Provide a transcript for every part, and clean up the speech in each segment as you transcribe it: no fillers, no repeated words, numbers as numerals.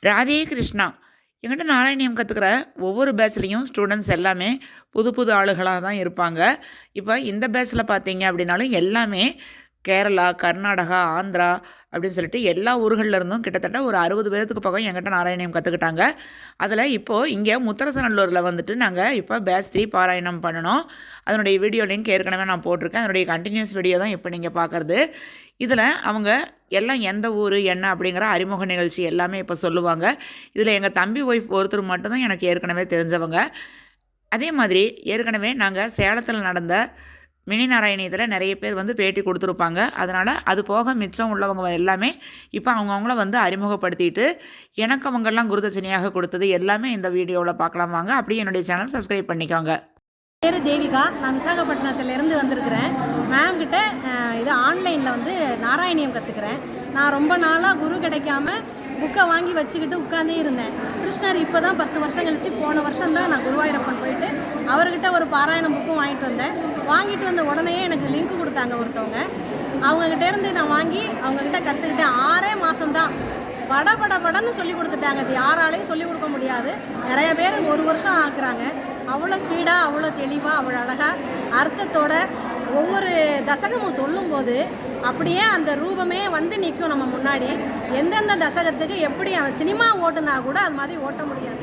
ராதே கிருஷ்ணா. என்கிட்ட நாராயணியம் கத்துக்கிற ஒவ்வொரு பேட்ச்லேயும் ஸ்டூடெண்ட்ஸ் எல்லாமே புது புது ஆளுகளாக தான் இருப்பாங்க. இப்போ இந்த பேட்ச்சில் பார்த்தீங்க அப்படின்னாலும் எல்லாமே கேரளா, கர்நாடகா, ஆந்திரா அப்படின்னு சொல்லிட்டு எல்லா ஊர்கள்ல இருந்தும் கிட்டத்தட்ட ஒரு 60 பேர்த்துக்கு பக்கம் என்கிட்ட நாராயணியம் கற்றுக்கிட்டாங்க. அதில் இப்போது இங்கே முத்தரசநல்லூரில் வந்துட்டு நாங்கள் இப்போ பேட்ச் 3 பாராயணம் பண்ணணும். அதனுடைய வீடியோ லிங்க் ஏற்கனவே நான் போட்டிருக்கேன். அதனுடைய கண்டினியூஸ் வீடியோ தான் இப்போ நீங்கள் பார்க்குறது. இதில் அவங்க எல்லாம் எந்த ஊர் என்ன அப்படிங்கிற அறிமுக நிகழ்ச்சி எல்லாமே இப்போ சொல்லுவாங்க. இதில் எங்கள் தம்பி ஒய்ஃப் ஒருத்தர் மட்டும்தான் எனக்கு ஏற்கனவே தெரிஞ்சவங்க. அதே மாதிரி ஏற்கனவே நாங்கள் சேலத்தில் நடந்த மினி நாராயணியத்தில் நிறைய பேர் வந்து பேட்டி கொடுத்துருப்பாங்க. அதனால் அது போக மிச்சம் உள்ளவங்க எல்லாமே இப்போ அவங்கவுங்கள வந்து அறிமுகப்படுத்திட்டு எனக்கு அவங்கெல்லாம் குருதட்சணையாக கொடுத்தது எல்லாமே இந்த வீடியோவில் பார்க்கலாம் வாங்க. அப்படியே என்னுடைய சேனல் சப்ஸ்கிரைப் பண்ணிக்கோங்க. பேர் தேவிகா. நான் விசாகப்பட்டினத்துலேருந்து வந்திருக்கிறேன். மேம் கிட்ட இது ஆன்லைனில் வந்து நாராயணியம் கற்றுக்கிறேன். நான் ரொம்ப நாளாக குரு கிடைக்காம புக்கை வாங்கி வச்சுக்கிட்டு உட்காந்தே இருந்தேன். கிருஷ்ணர் இப்போ தான் 10 வருஷம் கழித்து போன வருஷம் தான் நான் குருவாயூரப்பன் போயிட்டு அவர்கிட்ட ஒரு பாராயணம் புக்கும் வாங்கிட்டு வந்தேன். வாங்கிட்டு வந்த உடனே எனக்கு லிங்க் கொடுத்தாங்க ஒருத்தவங்க. அவங்கக்கிட்டேருந்து நான் வாங்கி அவங்கக்கிட்ட கற்றுக்கிட்டேன். 6 மாதம்தான் படன்னு சொல்லி கொடுத்துட்டாங்க. அது யாராலையும் சொல்லிக் கொடுக்க முடியாது. நிறைய பேர் 1 வருஷம் ஆக்குறாங்க. அவ்வளோ ஸ்பீடாக, அவ்வளோ தெளிவாக, அவ்வளோ அழகாக அர்த்தத்தோட ஒவ்வொரு தசகமும் சொல்லும்போது அப்படியே அந்த ரூபமே வந்து நிற்கும் நம்ம முன்னாடி. எந்தெந்த தசகத்துக்கு எப்படி சினிமா ஓட்டுனா கூட அது மாதிரி ஓட்ட முடியாது.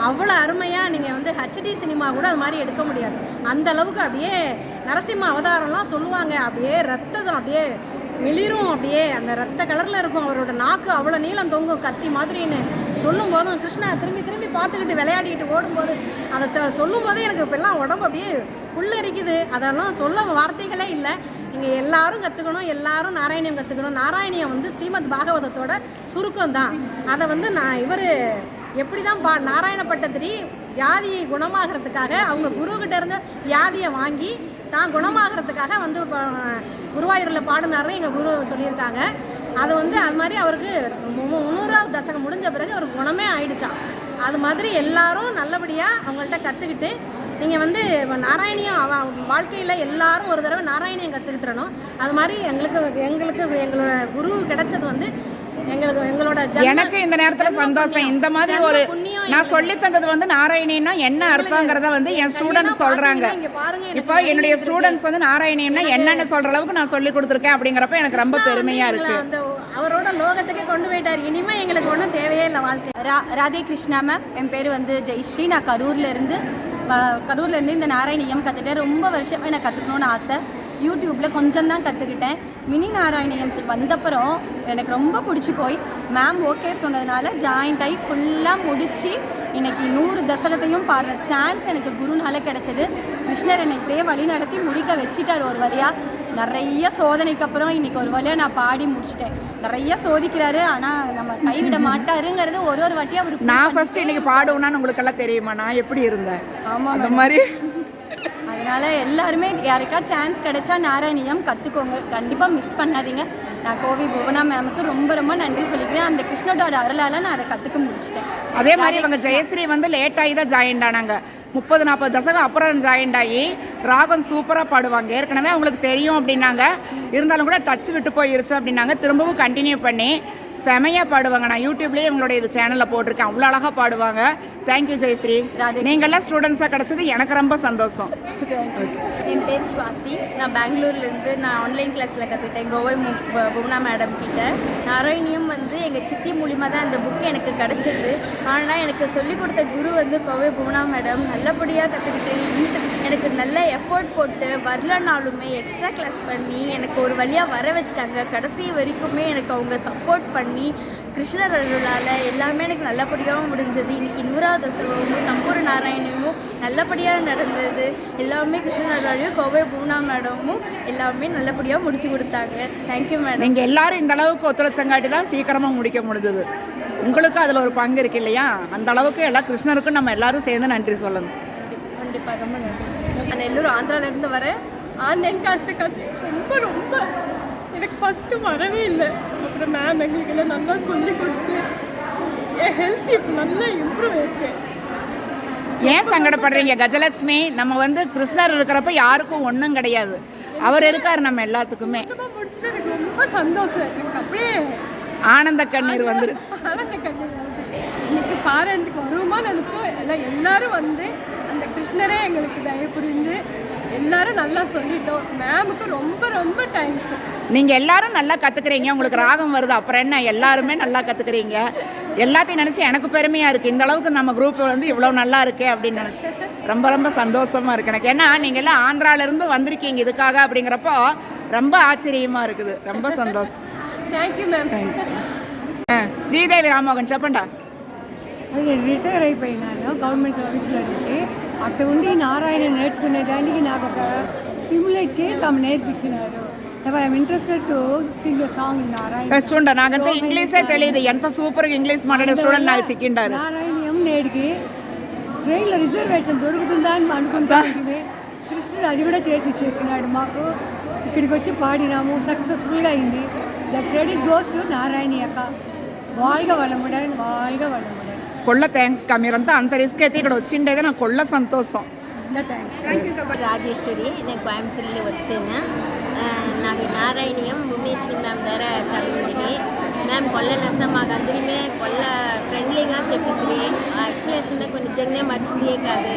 அவ்வளோ அருமையாக நீங்கள் வந்து ஹெச்டி சினிமா கூட அது மாதிரி எடுக்க முடியாது. அந்த அளவுக்கு அப்படியே நரசிம்ம அவதாரம்லாம் சொல்லுவாங்க. அப்படியே ரத்தம் அப்படியே மிளிரும். அப்படியே அந்த ரத்த கலரில் இருக்கும். அவரோட நாக்கு அவ்வளோ நீளம் தொங்கும் கத்தி மாதிரின்னு சொல்லும் போதும் கிருஷ்ணா திரும்பி பார்த்துக்கிட்டு விளையாடிக்கிட்டு ஓடும்போது அதை சொல்லும் போதே எனக்கு இப்போல்லாம் உடம்பு அப்படியே புல்லரிக்குது. அதெல்லாம் சொல்ல வார்த்தைகளே இல்லை. நீங்கள் எல்லாரும் கற்றுக்கணும், எல்லாரும் நாராயணியம் கற்றுக்கணும். நாராயணியம் வந்து ஸ்ரீமத் பாகவதத்தோட சுருக்கம் தான். அதை வந்து நான் இவர் எப்படி தான் நாராயண பட்டத்திரி வியாதியை குணமாகிறதுக்காக அவங்க குருக்கிட்ட இருந்து வியாதியை வாங்கி தான் குணமாகிறதுக்காக வந்து குருவாயூரில் பாடினாருன்னு எங்கள் குரு சொல்லியிருக்காங்க. அது வந்து அது மாதிரி அவருக்கு 300வது தசகம் முடிஞ்ச பிறகு அவருக்கு குணமே ஆயிடுச்சான். அது மாதிரி எல்லாரும் நல்லபடியாக அவங்கள்ட்ட கற்றுக்கிட்டு நீங்கள் வந்து நாராயணியம் வாழ்க்கையில் எல்லாரும் ஒரு தடவை நாராயணியம் கற்றுக்கிட்டுறணும். அது மாதிரி எங்களோட குரு கிடைச்சது வந்து எனக்கு இந்த நேரத்துல சந்தோஷம். இந்த மாதிரி ஒரு நான் சொல்லி தந்தது வந்து நாராயணியம்னா என்ன அர்த்தங்கிறத வந்து என் ஸ்டூடெண்ட்ஸ் சொல்றாங்க. இப்போ என்னுடைய ஸ்டூடெண்ட்ஸ் வந்து நாராயணியம்னா என்னன்னு சொல்ற அளவுக்கு நான் சொல்லி கொடுத்துருக்கேன். அப்படிங்கிறப்ப எனக்கு ரொம்ப பெருமையா இருக்கு. அவரோட லோகத்துக்கே கொண்டு போயிட்டார். இனிமே எங்களுக்கு ஒன்றும் தேவையே இல்லை வாழ்க்கை. ராதே கிருஷ்ணா மேம். என் பேர் வந்து ஜெயஸ்ரீ. நான் கரூர்லேருந்து இந்த நாராயணியம் கற்றுட்டேன். ரொம்ப வருஷமாக எனக்கு கற்றுக்கணுன்னு ஆசை. யூடியூப்பில் கொஞ்சம் தான் கற்றுக்கிட்டேன். மினி நாராயணியத்துக்கு வந்தப்புறம் எனக்கு ரொம்ப பிடிச்சி போய் மேம் ஓகே சொன்னதுனால ஜாயிண்ட் ஆகி ஃபுல்லாக முடித்து இன்றைக்கி 100 தசகத்தையும் பாடுற சான்ஸ் எனக்கு குருனால கிடச்சிது. கிருஷ்ணர் என்னை இப்படியே வழி நடத்தி முடிக்க வச்சுட்டார். ஒரு வழியாக நிறைய சோதனைக்கு அப்புறம் இன்றைக்கி ஒரு வழியாக நான் பாடி முடிச்சிட்டேன். நிறைய சோதிக்கிறாரு, ஆனால் நம்ம கைவிட மாட்டாருங்கிறது ஒரு வாட்டியாக அவருக்கு. நான் ஃபஸ்ட்டு இன்றைக்கி பாடுவேன்னு உங்களுக்கெல்லாம் தெரியுமா நான் எப்படி இருந்தேன்? ஆமாம், அந்த மாதிரி. அதனால் எல்லாருமே யாருக்கா சான்ஸ் கிடைச்சா நாராயணியம் கற்றுக்கோங்க. கண்டிப்பாக மிஸ் பண்ணாதீங்க. நான் கோவி புவனா மேமுக்கு ரொம்ப நன்றி சொல்லிக்கிறேன். அந்த கிருஷ்ணனோட அருளால் நான் அதை கற்றுக்க முடிச்சிட்டேன். அதே மாதிரி இவங்க ஜெயஸ்ரீ வந்து லேட் ஆகி தான் ஜாயின்ட் ஆனாங்க. 30-40 தசகம் அப்புறம் ஜாயின்ட் ஆகி ராகம் சூப்பராக பாடுவாங்க. ஏற்கனவே அவங்களுக்கு தெரியும் அப்படின்னாங்க. இருந்தாலும் கூட டச் விட்டு போயிருச்சு அப்படின்னாங்க. திரும்பவும் கண்டினியூ பண்ணி செமையாக பாடுவாங்க. நான் யூடியூப்லேயே இவங்களுடைய இது சேனலில் போட்டிருக்கேன். அவ்வளோ அழகாக பாடுவாங்க. தேங்க்யூ ஜெயஸ்ரீ. நீங்கள்லாம் ஸ்டூடெண்ட்ஸாக கிடச்சது எனக்கு ரொம்ப சந்தோஷம். என் பேர் ஸ்வாதி. நான் பெங்களூர்லேருந்து ஆன்லைன் கிளாஸில் கற்றுக்கிட்டேன் கோவை புவனா மேடம் கிட்ட. நாராயணியம் வந்து எங்கள் சித்தி மூலிமா தான் அந்த புக்கு எனக்கு கிடச்சிது. ஆனால் எனக்கு சொல்லிக் கொடுத்த குரு வந்து கோவை புவனா மேடம் நல்லபடியாக கற்றுக்கிட்டு எனக்கு நல்ல எஃபோர்ட் போட்டு வரலனாலுமே எக்ஸ்ட்ரா கிளாஸ் பண்ணி எனக்கு ஒரு வழியாக வர வச்சுட்டாங்க. கடைசி வரைக்குமே எனக்கு அவங்க சப்போர்ட் பண்ணி கிருஷ்ணர் அருளால் எல்லாமே எனக்கு நல்லபடியாக முடிஞ்சது. இன்றைக்கி 100வது தசகமும் சம்பூர் நாராயணியமும் நல்லபடியாக நடந்தது. எல்லாமே கிருஷ்ணர் அருளாலையும் கோவை புவனா மேடமும் எல்லாமே நல்லபடியாக முடிச்சு கொடுத்தாங்க. Thank you madam. நீங்கள் எல்லாரும் இந்த அளவுக்கு ஒத்துழைச்சங்காட்டி தான் சீக்கிரமாக முடிக்க முடிஞ்சது. உங்களுக்கு அதில் ஒரு பங்கு இருக்கு இல்லையா? அந்த அளவுக்கு எல்லாம் கிருஷ்ணருக்கும் நம்ம எல்லாரும் சேர்ந்து நன்றி சொல்லணும். கண்டிப்பாக ரொம்ப நன்றி. நான் எல்லோரும் ஆந்திராவிலேருந்து வரேன். ஆன்லைன் கிளாஸை ரொம்ப எனக்கு ஃபஸ்ட்டு வரவே இல்லை. அப்புறம் மேம் எங்களுக்கு எல்லாம் நல்லா சொல்லி கொடுத்து என் ஹெல்த் இப்போ நல்லா இம்ப்ரூவ் இருக்கு. ஏன் சங்கடப்படுறீங்க கஜலட்சுமி? நம்ம வந்து கிருஷ்ணர் இருக்கிறப்ப யாருக்கும் ஒன்றும் கிடையாது. அவர் இருக்கார் நம்ம எல்லாத்துக்குமே. முடிச்சுட்டு எனக்கு ரொம்ப சந்தோஷம். எனக்கு அப்படியே ஆனந்த கண்ணீர் வந்துருச்சு. ஆனந்த கண்ணீர். இன்னைக்கு பாராயணத்துக்கு வருமா நினச்சோம். எல்லாரும் வந்து அந்த கிருஷ்ணரே எங்களுக்கு தயவு புரிந்து எல்லாரும் நல்லா சொல்லிட்டோம். மேமுக்கு ரொம்ப ரொம்ப தேங்க்ஸ். நீங்கள் எல்லாரும் நல்லா கற்றுக்குறீங்க, உங்களுக்கு ராகம் வருது, அப்புறம் என்ன, எல்லாருமே நல்லா கற்றுக்குறீங்க. எல்லாத்தையும் நினச்சி எனக்கு பெருமையாக இருக்குது. இந்த அளவுக்கு நம்ம குரூப் வந்து இவ்வளோ நல்லா இருக்கே அப்படின்னு நினச்சி ரொம்ப ரொம்ப சந்தோஷமாக இருக்குது எனக்கு. ஏன்னா நீங்கள் எல்லாம் ஆந்திராவிலேருந்து வந்திருக்கீங்க இதுக்காக அப்படிங்கிறப்போ ரொம்ப ஆச்சரியமாக இருக்குது. ரொம்ப சந்தோஷம். Thank you ma'am. శ్రీదేవి రామోహన్ చెప్పండి. రిటైర్ అయిపోయినాను, గవర్నమెంట్ సర్వీస్లో నుంచి. అక్కడ ఉండి నారాయణ నేర్చుకునేదానికి నాకు ఒక స్టిమ్యులేట్ చేసి ఆమె నేర్పించినారు. I'm interested to sing a song in Narayana. చూడండి, నాకంతా ఇంగ్లీషే తెలియదు, ఎంత సూపర్గా ఇంగ్లీష్ మాట్లాడే స్టూడెంట్ నాకు చిక్కిండారు. నారాయణ్యం నేడికి ట్రైన్లో రిజర్వేషన్ దొరుకుతుందా అని అనుకుంటాను. కృష్ణుడు అది కూడా చేసి ఇచ్చేసినాడు మాకు. ఇక్కడికి వచ్చి పాడినాము, సక్సెస్ఫుల్గా అయింది. ద క్రెడిట్ గోస్ టు నారాయణి అక్క. வாழ்க வளமுடன், வாழ்க வளமுடன். కొళ్ళ థ్యాంక్స్ కా, మీరంతా అంత రిస్క్ అయితే ఇక్కడ వచ్చిండేదే నాకు కొళ్ళ సంతోషం. రాజేశ్వరి, నేను కోయంబత్తూరులో వస్తేనా నాకు నారాయణీయం భువనేశ్వరి మ్యామ్ దగ్గర చదివింది. మ్యామ్ కొల్ల నస మాకు అందరిమే కొల్ల ఫ్రెండ్లీగా చెప్పించింది. ఆ ఎక్స్ప్లెనేషన్ నాకు నిజంగానే మర్చిందే కాదు.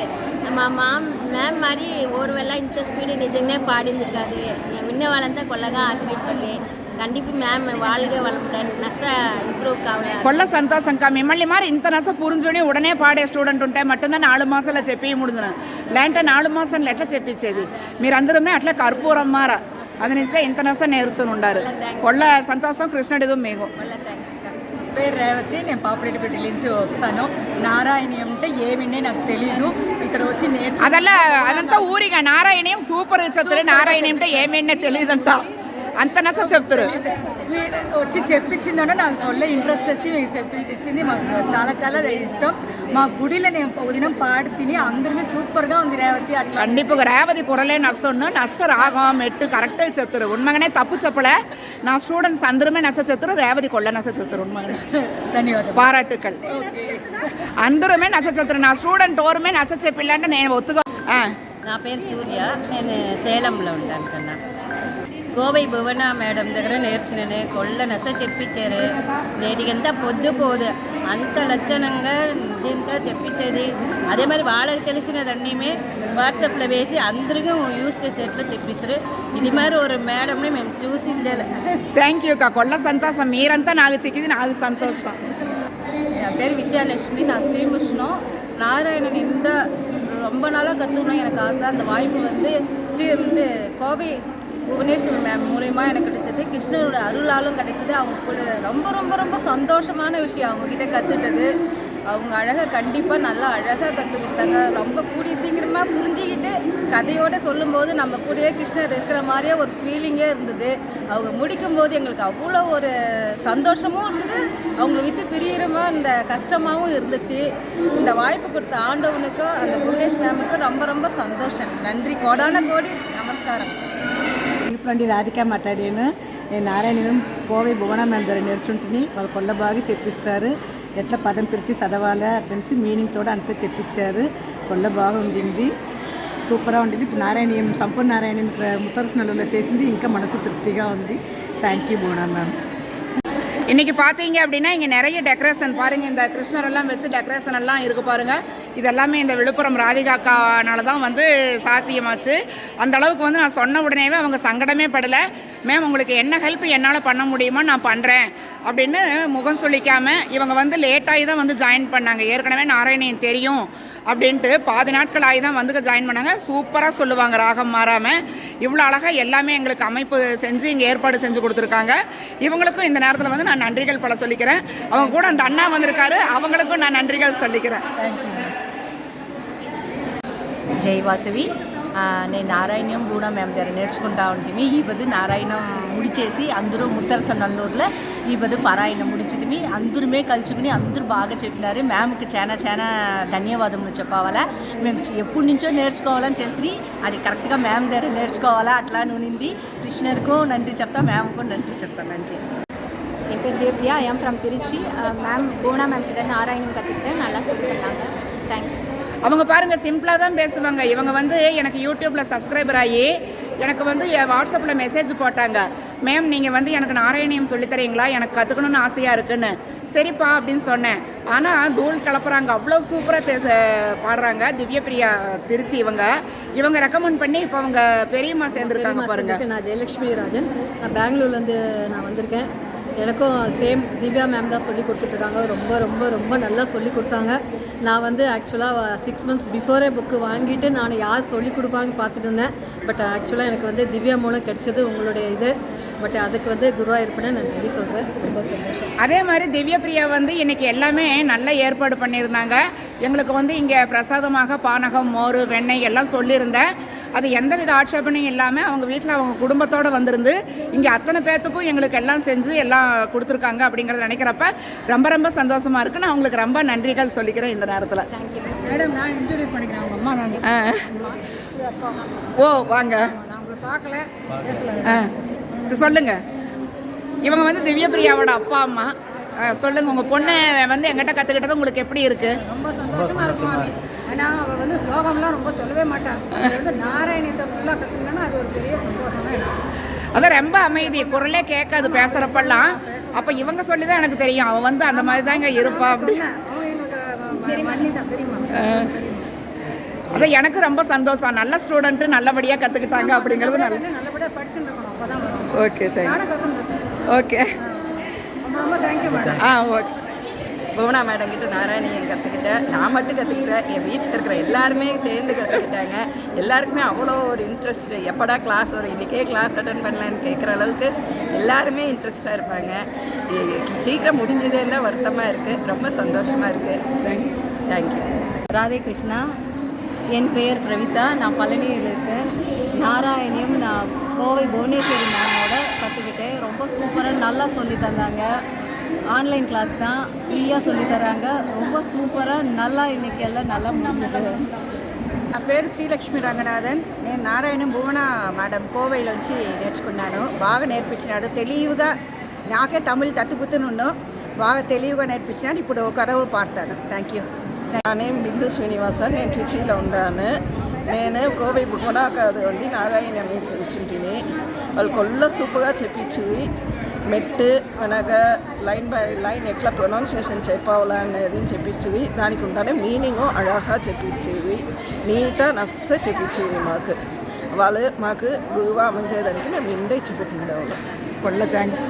మా మ్యామ్ మరి ఓర్వెల్ల ఇంత స్పీడ్ నిజంగానే పాడింది కాదు. విన్న వాళ్ళంతా కొల్లగా ఆశ్చర్యపడి கண்டிப்பாக மேம் வாழ்க வளமுடன், நச இம்ப்ரூவ் காవాలి. కొళ్ళ సంతోషంకా, మిమ్మల్ని మరి ఇంత నస పురుంజుని ఉడనే పాడే స్టూడెంట్ ఉంటే మట్టుందా 4 మాసాల చెప్పి ముడుదును లేంటే 4 మాసాలు ఎట్లా చెప్పించేది. మీరందరమే అట్లా కర్పూరం మార అదనిస్తే ఇంత నస నేర్చుని ఉండారు. కొళ్ళ సంతోషం కృష్ణుడిగా మీకు. పేరు రేవతి, నేను పాపిరెడ్డిపేట నుంచి వస్తాను. నారాయణీయం అంటే ఏమినే నాకు తెలీదు. ఇక్కడ వచ్చి నేర్చు అదంతా ఊరిగా నారాయణీయం సూపర్ చెప్తారు. నారాయణీయం అంటే ఏమేనే తెలియదంట, అంత నస చెప్తారు. వచ్చి చెప్పించిందంటే నాకు ఒళ్ళే ఇంట్రెస్ట్ వచ్చి మీకు చెప్పించింది. మాకు చాలా చాలా ఇష్టం. మా గుడిలో నేను ఉదయం పాడి తిని అందరినీ సూపర్గా ఉంది రేవతి. అట్లా கண்டிப்பாக ரேவதி குரலே நச ஒன்று நச ராகம் மெட்டு கரெக்டாக చెప్తారు. உண்மைగానే తప్పు చెప్పలే. నా స్టూడెంట్స్ అందరమే నస చెప్తారు, రేవதி కొళ్ళ నస చెప్తారు. ఉண்மைగానే ధన్యవాదాలు, పారాட்டுக்கள். అందరమే నస చెప్తారు. నా స్టూడెంట్ ఓరమే నస చెప్పిల్లంటే నేను ఒత్తుగా. నా పేరు సూర్య, నేను సేలంలో ఉంటాను కన్నా. కోవై భువన మేడం దగ్గర నేర్చిననే కొళ్ళ నస చెప్పించారు. నేటికంతా పొద్దు పోదు అంత లక్షణంగా ఇంత చెప్పించేది. అదే మరి వాళ్ళకి తెలిసినదన్నీమే వాట్సాప్లో వేసి అందరికీ యూస్ చేసేట్లు చెప్పిస్తారు. ఇది మరి ఒక మేడంని మేము చూసిందే. థ్యాంక్ యూ కా, కొళ్ళ సంతోషం. మీరంతా నాకు చిక్కింది, నాకు సంతోషం. என் பேர் வித்யாலட்சுமி, நான் ஸ்ரீமுஷ்ணம். நாராயணன் இந்த ரொம்ப நாளாக கற்றுக்கணும் எனக்கு ஆசை. அந்த வாய்ப்பு வந்து கோவை புவனேஸ்வரி மேம் மூலயமா எனக்கு கிடைச்சது. கிருஷ்ணரோட அருளாலும் கிடைச்சது. அவங்க கூட ரொம்ப ரொம்ப ரொம்ப சந்தோஷமான விஷயம் அவங்கக்கிட்ட கற்றுட்டது. அவங்க அழகாக கண்டிப்பாக நல்லா அழகாக கற்றுக் கொடுத்தாங்க. ரொம்ப கூடிய சீக்கிரமாக புரிஞ்சுக்கிட்டு கதையோடு சொல்லும்போது நம்ம கூடயே கிருஷ்ணர் இருக்கிற மாதிரியே ஒரு ஃபீலிங்கே இருந்தது. அவங்க முடிக்கும்போது எங்களுக்கு அவ்வளோ ஒரு சந்தோஷமும் இருந்தது, அவங்கள விட்டு பிரியிறமா இந்த கஷ்டமாகவும் இருந்துச்சு. இந்த வாய்ப்பு கொடுத்த ஆண்டவனுக்கும் அந்த புவனேஷ் மேமுக்கும் ரொம்ப ரொம்ப சந்தோஷம். நன்றி, கோடான கோடி நமஸ்காரம். ఇప్పుడండి రాధిక మాట్లాడాను. నేను నారాయణం కోవై భువన మ్యామ్ దగ్గర నేర్చుంటుని. వాళ్ళు కొల్ల బాగా చెప్పిస్తారు, ఎట్లా పదం పిలిచి చదవాలా అట్లనేసి మీనింగ్తో అంతా చెప్పించారు. కొల్ల బాగా ఉండింది, సూపర్గా ఉండింది. ఇప్పుడు నారాయణీయం సంపూర్ణ నారాయణం ముత్తరసనలో చేసింది, ఇంకా మనసు తృప్తిగా ఉంది. Thank you Bhuvana ma'am. இன்றைக்கி பார்த்தீங்க அப்படின்னா இங்கே நிறைய டெக்கரேஷன் பாருங்கள். இந்த கிருஷ்ணரெல்லாம் வச்சு டெக்கரேஷன் எல்லாம் இருக்குது பாருங்கள். இதெல்லாமே இந்த விழுப்புரம் ராதிகாக்கானால தான் வந்து சாத்தியமாச்சு. அந்த அளவுக்கு வந்து நான் சொன்ன உடனேவே அவங்க சங்கடமே படலை. மேம் உங்களுக்கு என்ன ஹெல்ப் என்னால் பண்ண முடியுமோ நான் பண்ணுறேன் அப்படின்னு முகம் சொல்லிக்காமல் இவங்க வந்து லேட்டாகி தான் வந்து ஜாயின் பண்ணாங்க. ஏற்கனவே நாராயணியன் தெரியும் அப்படின்ட்டு பாதி நாட்கள் ஆகி தான் வந்து ஜாயின் பண்ணாங்க. சூப்பராக சொல்லுவாங்க, ராகம் மாறாமல். இவ்வளோ அழகாக எல்லாமே எங்களுக்கு அமைப்பு செஞ்சு இங்கே ஏற்பாடு செஞ்சு கொடுத்துருக்காங்க. இவங்களுக்கும் இந்த நேரத்தில் வந்து நான் நன்றிகள் பல சொல்லிக்கிறேன். அவங்க கூட அந்த அண்ணா வந்திருக்காரு, அவங்களுக்கும் நான் நன்றிகள் சொல்லிக்கிறேன். జై వాసవి, నేను నారాయణం కూడా మేము దగ్గర నేర్చుకుంటా ఉంటుంది. ఈ బదు నారాయణం ముడిచేసి అందరూ ముత్తరస నల్లూరులో ఈ బదు పారాయణం ముడిచితిమి. అందరమే కలుచుకుని అందరూ బాగా చెప్పినారు. మ్యామ్కి చాలా చాలా ధన్యవాదములు చెప్పాలా. మేము ఎప్పటి నుంచో నేర్చుకోవాలని తెలిసి అది కరెక్ట్గా మ్యామ్ దగ్గర నేర్చుకోవాలా అట్లా నుండి కృష్ణర్కు నంది చెప్తా, మ్యామ్కు నంది చెప్తాను. நன்றி. என் பேர் Devya, I'm from Trichy. Ma'am Bhuvana ma'am கிட்ட நாராயணம் கற்றுக்கிட்டேன், நல்லா சொல்லி தந்தாங்க. தேங்க்யூ. அவங்க பாருங்கள் சிம்பிளாக தான் பேசுவாங்க. இவங்க வந்து எனக்கு யூடியூப்பில் சப்ஸ்கிரைபர் ஆகி எனக்கு வந்து வாட்ஸ்அப்பில் மெசேஜ் போட்டாங்க, மேம் நீங்கள் வந்து எனக்கு நாராயணியம் சொல்லித்தரீங்களா, எனக்கு கற்றுக்கணுன்னு ஆசையாக இருக்குன்னு. சரிப்பா அப்படின்னு சொன்னேன். ஆனால் தூள் கலப்புறாங்க. அவ்வளோ சூப்பராக பாடுறாங்க. திவ்யபிரியா திருச்சி இவங்க ரெக்கமெண்ட் பண்ணி இப்போ அவங்க பெரியம்மா சேர்ந்துருக்காங்க பாருங்கள். நான் ஜெயலட்சுமி ராஜன், நான் பெங்களூர்லேருந்து நான் வந்திருக்கேன். எனக்கும் சேம் திவ்யா மேம் தான் சொல்லி கொடுத்துட்ருக்காங்க. ரொம்ப ரொம்ப ரொம்ப நல்லா சொல்லி கொடுத்தாங்க. நான் வந்து ஆக்சுவலாக 6 months பிஃபோரே புக்கு வாங்கிட்டு நான் யார் சொல்லி கொடுப்பாங்கன்னு பார்த்துட்டு இருந்தேன். பட் ஆக்சுவலாக எனக்கு வந்து திவ்யா மூலம் கிடைச்சது உங்களுடைய இது. பட் அதுக்கு வந்து குருவாக இருப்பேன்னு நான் நன்றி சொல்கிறேன். ரொம்ப சந்தோஷம். அதே மாதிரி திவ்யபிரியா வந்து இன்றைக்கி எல்லாமே நல்ல ஏற்பாடு பண்ணியிருந்தாங்க. எங்களுக்கு வந்து இங்கே பிரசாதமாக பானகம், மோர், வெண்ணெய் எல்லாம் சொல்லியிருந்தேன். அது எந்தவித ஆட்சேபனையும் இல்லாமல் அவங்க வீட்டில் அவங்க குடும்பத்தோடு வந்திருந்து இங்கே அத்தனை பேர்த்துக்கும் எங்களுக்கு எல்லாம் செஞ்சு எல்லாம் கொடுத்துருக்காங்க. அப்படிங்கிறத நினைக்கிறப்ப ரொம்ப ரொம்ப சந்தோஷமாக இருக்குது. நான் அவங்களுக்கு ரொம்ப நன்றிகள் சொல்லிக்கிறேன் இந்த நேரத்தில். தேங்க்யூ மேடம், நான் இன்ட்ரடியூஸ் பண்ணிக்கிறேன். அவங்க அம்மா நான் அப்பா. ஓ வாங்க. நான் உங்களை பார்க்கல, பேசல. சொல்லுங்க. இவங்க வந்து திவ்யபிரியாவோட அப்பா அம்மா. சொல்லுங்க, உங்க பொண்ணு வந்து எங்கிட்ட கத்துக்கிட்டது உங்களுக்கு எப்படி இருக்கு? ரொம்ப சந்தோஷமா இருக்கும். ஏன்னா அவள் வந்து ஸ்லோகம்லாம் ரொம்ப சொல்லவே மாட்டாள். வந்து நாராயணியத்தை ஃபுல்லாக கற்றுக்கணுன்னா அது ஒரு பெரிய சந்தோஷம் தான் எனக்கு. அதான் ரொம்ப அமைதி, குரலே கேட்காது பேசுகிறப்பெல்லாம். அப்போ இவங்க சொல்லி தான் எனக்கு தெரியும் அவள் வந்து அந்த மாதிரி தான் இங்கே இருப்பா அப்படின்னு. அவன் என்னோட மண்ணி தான் தெரியுமா? அதான் எனக்கு ரொம்ப சந்தோஷம். நல்ல ஸ்டூடெண்ட்டு நல்லபடியாக கற்றுக்கிட்டாங்க அப்படிங்கிறது நல்லபடியாக படிச்சுட்டு இருக்கணும். அப்போ தான் வரும். ஓகே, தேங்க் ஓகே, ரொம்ப ரொம்ப thank you madam. Okay. Bhuvana madam கிட்ட நாராயணியம் கற்றுக்கிட்டேன். நான் மட்டும் கற்றுக்கிட்டேன், என் வீட்டில் இருக்கிற எல்லாருமே சேர்ந்து கற்றுக்கிட்டாங்க. எல்லாருக்குமே அவ்வளோ ஒரு இன்ட்ரெஸ்ட்டு. எப்படா கிளாஸ் வரும், இன்றைக்கே கிளாஸ் அட்டன் பண்ணலான்னு கேட்குற அளவுக்கு எல்லாருமே இன்ட்ரெஸ்டாக இருப்பாங்க. சீக்கிரம் முடிஞ்சதே தான் வருத்தமாக இருக்குது. ரொம்ப சந்தோஷமாக இருக்குது. தேங்க்யூ. ராதே கிருஷ்ணா. என் பெயர் பிரவிதா. நான் பழனியில் இருக்கேன். நாராயணியம் நான் கோவை புவனேஸ்வரி மேமோட கற்றுக்கிட்டேன். ரொம்ப சூப்பராக நல்லா சொல்லி தந்தாங்க. ஆன்லைன் கிளாஸ் தான், ஃப்ரீயாக சொல்லி தராங்க. ரொம்ப சூப்பராக நல்லா இன்றைக்கி எல்லாம் நல்லா முடிஞ்சது. నా పేరు శ్రీలక్ష్మి రంగనాథన్. నేను నారాయణ భువన మేడం కోవైలో నుంచి నేర్చుకున్నాను. బాగా నేర్పించినాడు తెలివిగా. నాకే తమిళ్ తత్తుపుతునున్ను బాగా తెలివిగా నేర్పించినాడు. ఇప్పుడు ఒక అరవు పాడతాను. Thank you. నా నేమ్ బిందు శ్రీనివాసన్. నేను ట్రిచీలో ఉన్నాను. నేను కోవై భువన కాదు అండి నారాయణ చెల్చుంటిని. వాళ్ళు కొల్ల సూపర్గా చెప్పించివి. మెట్ అనగా లైన్ బై లైన్ ఎట్లా ప్రొనౌన్సియేషన్ చెప్పాలా అనేది చెప్పించివి. దానికి ఉంటేనే మీనింగ్ అழகா చెప్పించేవి. నీట్గా నస్స చెప్పించేవి మాకు. వాళ్ళు మాకు గురువా அமைஞ்சதற்கு మేము ఇండే ఇచ్చిపెట్టిండేవాళ్ళం. கொள்ள தேங்க்ஸ்.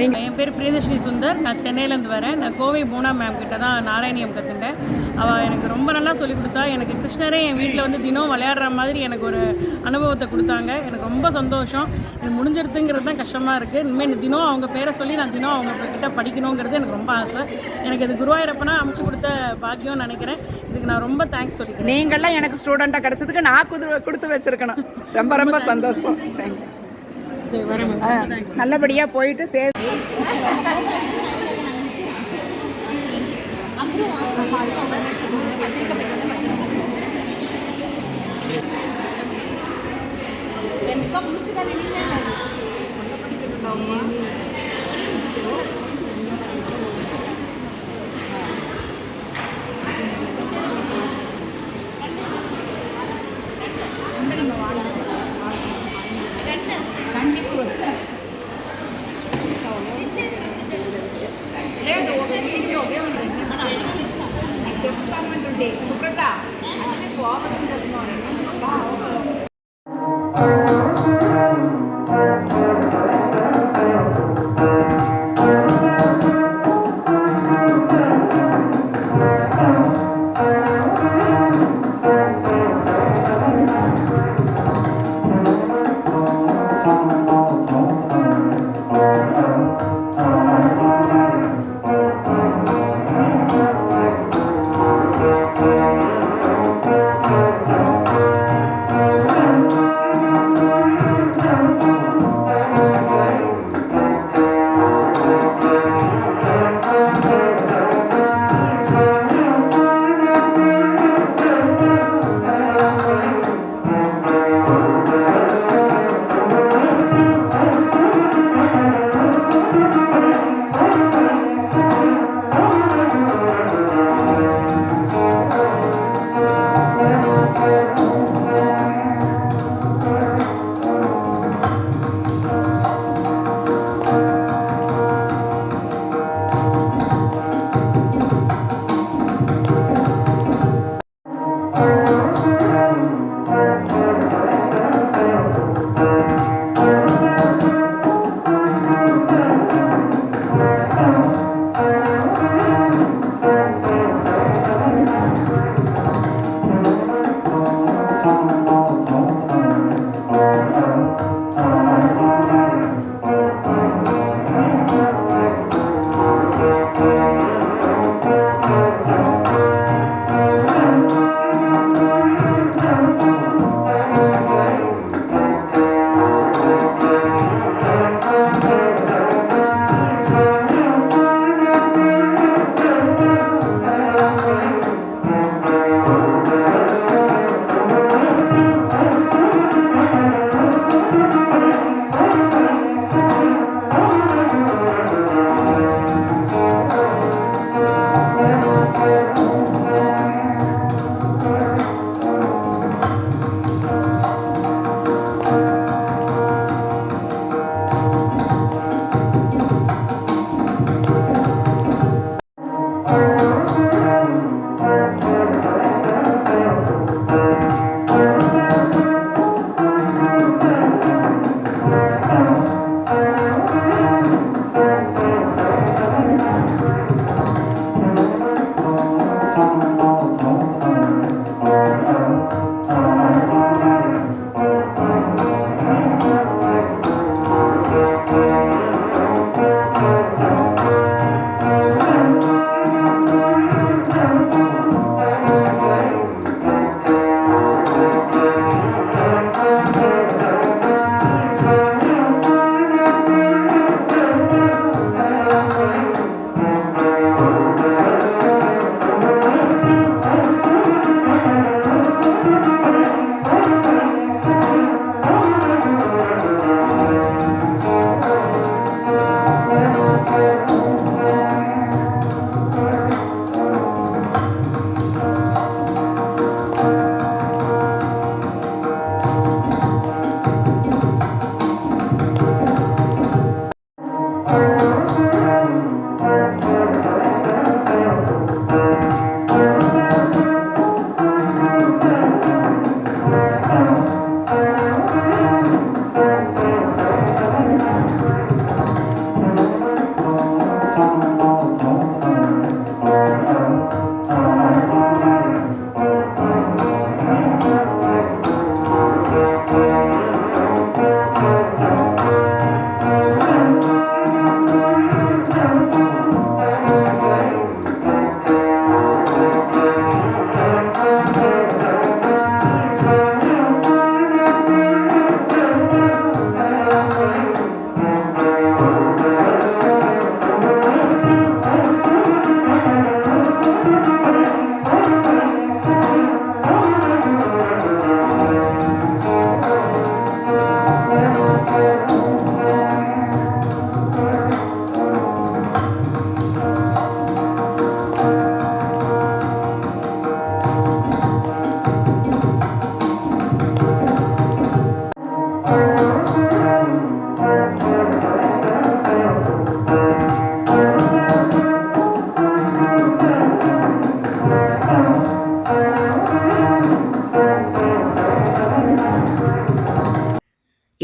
என் பேர் பிரியதர்ஷினி சுந்தர். நான் சென்னையிலேருந்து வரேன். நான் கோவை பூனா மேம் கிட்ட தான் நாராயணியம் கற்றுட்டேன். அவள் எனக்கு ரொம்ப நல்லா சொல்லிக் கொடுத்தா. எனக்கு கிருஷ்ணரே என் வீட்டில் வந்து தினம் விளையாடுற மாதிரி எனக்கு ஒரு அனுபவத்தை கொடுத்தாங்க. எனக்கு ரொம்ப சந்தோஷம். எனக்கு முடிஞ்சிருதுங்கிறது தான் கஷ்டமாக இருக்குது. இனிமேல் தினம் அவங்க பேரை சொல்லி நான் தினம் அவங்க கிட்ட படிக்கணுங்கிறது எனக்கு ரொம்ப ஆசை. எனக்கு இது குருவாயூரப்பனா அமைச்சு கொடுத்த பாக்கியம்னு நினைக்கிறேன். இதுக்கு நான் ரொம்ப தேங்க்ஸ் சொல்லிக்கிறேன். நீங்கள்லாம் எனக்கு ஸ்டூடெண்ட்டாக கிடச்சதுக்கு நான் கொடுத்து வச்சுருக்கணும். ரொம்ப ரொம்ப சந்தோஷம். தேங்க்யூ. நல்லபடியாக போயிட்டு సుప్రజ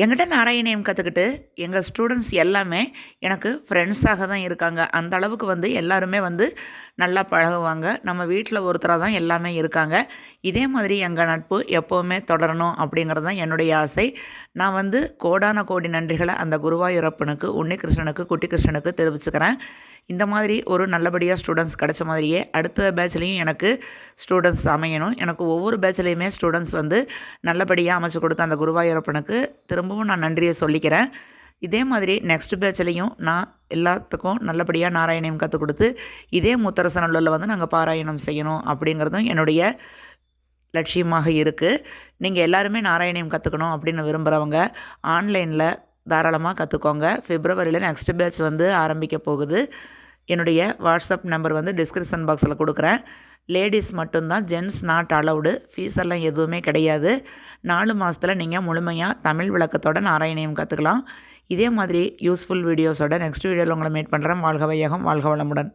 என்கிட்ட நாராயணியம் கற்றுக்கிட்டு எங்கள் ஸ்டூடெண்ட்ஸ் எல்லாமே எனக்கு ஃப்ரெண்ட்ஸாக தான் இருக்காங்க. அந்த அளவுக்கு வந்து எல்லாருமே வந்து நல்லா பழகுவாங்க. நம்ம வீட்டில் ஒருத்தராக தான் எல்லாமே இருக்காங்க. இதே மாதிரி எங்கள் நட்பு எப்போவுமே தொடரணும் அப்படிங்கிறது தான் என்னுடைய ஆசை. நான் வந்து கோடான கோடி நன்றிகளை அந்த குருவாயூரப்பனுக்கு, உன்னிகிருஷ்ணனுக்கு, குட்டி கிருஷ்ணனுக்கு தெரிவிச்சுக்கிறேன். இந்த மாதிரி ஒரு நல்லபடியாக ஸ்டூடெண்ட்ஸ் கிடைச்ச மாதிரியே அடுத்த பேட்ச்லேயும் எனக்கு ஸ்டூடெண்ட்ஸ் அமையணும். எனக்கு ஒவ்வொரு பேட்ச்லேயுமே ஸ்டூடெண்ட்ஸ் வந்து நல்லபடியாக அமைச்சு கொடுத்த அந்த குருவாயூரப்பனுக்கு திரும்பவும் நான் நன்றியை சொல்லிக்கிறேன். இதே மாதிரி நெக்ஸ்ட் பேட்ச்லேயும் நான் எல்லாத்துக்கும் நல்லபடியாக நாராயணியம் கற்றுக் கொடுத்து இதே முத்தரசனல்ல வந்து நாங்கள் பாராயணம் செய்யணும் அப்படிங்கிறதும் என்னுடைய லட்சியமாக இருக்குது. நீங்கள் எல்லாருமே நாராயணியம் கற்றுக்கணும் அப்படின்னு விரும்புகிறவங்க ஆன்லைனில் தாராளமாக கற்றுக்கோங்க. பிப்ரவரியில் நெக்ஸ்ட் பேட்ச் வந்து ஆரம்பிக்க போகுது. என்னுடைய வாட்ஸ்அப் நம்பர் வந்து டிஸ்கிரிப்ஷன் பாக்ஸில் கொடுக்குறேன். லேடிஸ் மட்டும்தான், ஜென்ட்ஸ் நாட் அலவுடு. ஃபீஸ் எல்லாம் எதுவுமே கிடையாது. 4 மாதத்தில் நீங்கள் முழுமையாக தமிழ் விளக்கத்தோட நாராயணியம் கற்றுக்கலாம். இதே மாதிரி யூஸ்ஃபுல் வீடியோஸோட நெக்ஸ்ட் வீடியோவில் உங்களை மீட் பண்ணுறேன். வாழ்க வையகம், வாழ்க வளமுடன்.